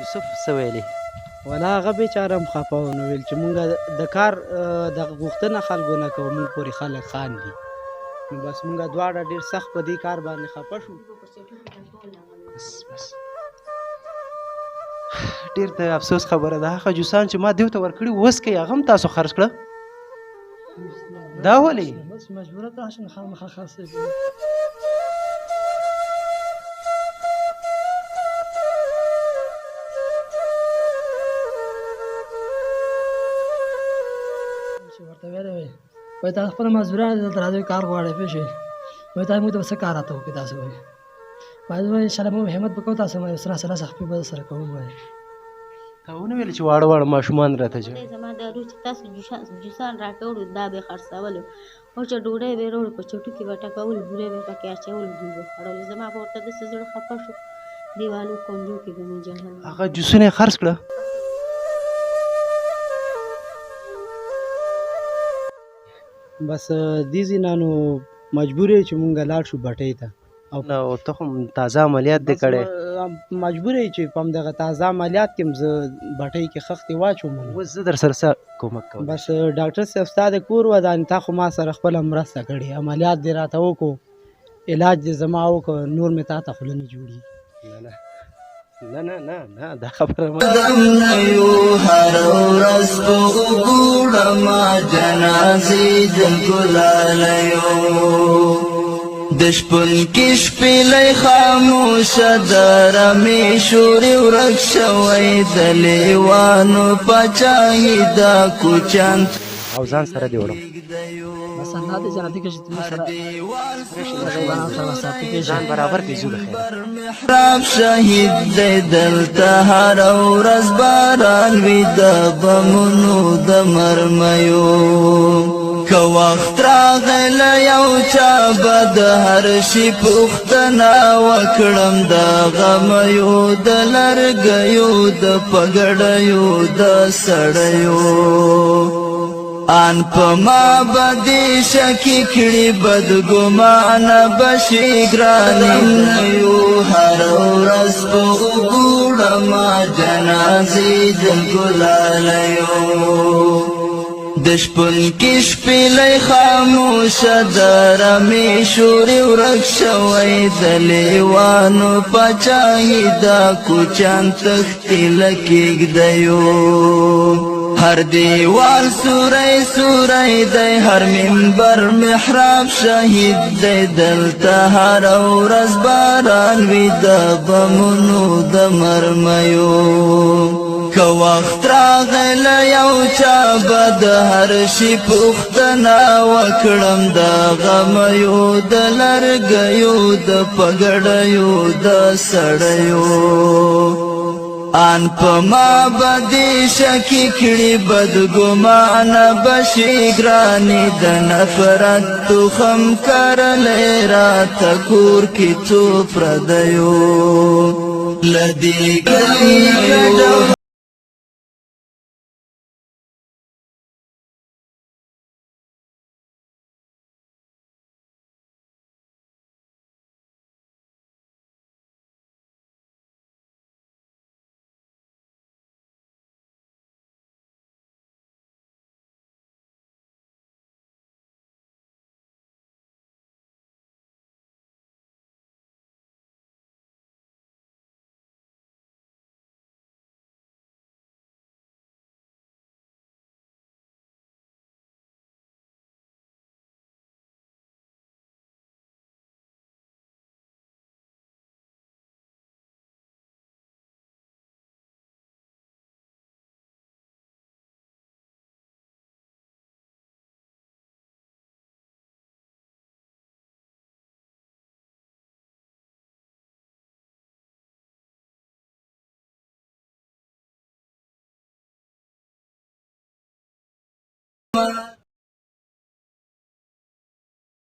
یوسف څه ویلې؟ ولا هغه بېچاره هم خفه و، نو ویل چې مونږ د کار دغه غوښتنه خلکو نه کوو، مونږ پورې خلک خاندي. نو بس مونږ دواړه ډېر سخت په دې کار باندې خفه شو. بس ډېر د افسوس خبره ده، هغه جوسان چې ما دیو ته ورکړي اوس کوي هغه هم تاسو خرڅ کړه؟ دا ولې؟ بس مجبوره ده عشان خامخا خرڅوي. ورته ویلی وایي وایي تا خپله مزدوران دلته راځئ کار غواړئ پوه شوې، وایي تا موږ ته به څه کار راته وکړي تاسو وایي. باید وایي انشاءالله موږ همت به کوو، تاسو یو سره سره خپې به سره کوو وایي. تا ونه ویل چې واړه واړه ماشومان راته دی زما د روز چې تاسو جوسان راکوړو دا به یې خرڅولو، او چې ډوډۍ به یې راوړو په چوټو کې به ټکولو، بورې به یې پکې اچولو، دوی به خوړلو. زما به ورته داسې زړه خفه شو، دیوالو کونجو کې به مې جهل. هغه جوسونه یې خرڅ کړه؟ بس دې ځای نو مجبور یې چې مونږ لاړ شو بټۍ ته. او ته خو تازه عملیات دې کړی؟ مجبور یې چې په همدغه تازه عملیات کې هم زه بټۍ کې خښتې واچوم. اوس زه در سره څه کومک کوم؟ بس ډاکټر صاحب ستا د کور ودانې تا خو ما سره خپله مرسته کړې، عملیات دې راته وکړو، علاج دې زما وکړو، نور مې تا ته خوله نه جوړېږي. نه نه نه نه دا خبره مه قدم نه یو هر ورځ په وګوړمه جنازې د ګلالیو د شپون کې شپېلی خاموشه ده رمې شورې ورک شوی د لیوانو پاچاهي دا کوچیان او ځان سره دې وړم. بس الله دې جنتي کړي چې زموږ سره غریبانو سره وساتي کړي. ځان برابر کړي ځو د خیره. محراب شهید دی دلته هره ورځ باران وي د بمونو د مرمیو که وخت راغله یو چا به د هر شي پوښتنه وکړم د غمیو د لرګیو د پګړیو د سړیو آن په ما بدې شکې کړي بدګمانه بشي ګرانې نه یو هر ورځ په وګوړمه جنازې د ګلالیو د شپون کې شپېلی خاموشه ده رمې شورې ورک شوی د لیوانو پاچاهي دا کوچیان تښتي له کېږدیو هر دیوال سوری سوری دی هر منبر محراب شهید دی دلته هره ورځ باران وي د بمونو د مرمیو که وخت راغله یو چا به د هر شي پوښتنه وکړم د غمیو د لرګیو د پګړیو د سړیو آن په ما بدې شکې کړي بدګمانه بشي ګرانې د نفرت تخم کرلی راته کور کې څو پردیو له دې ګډو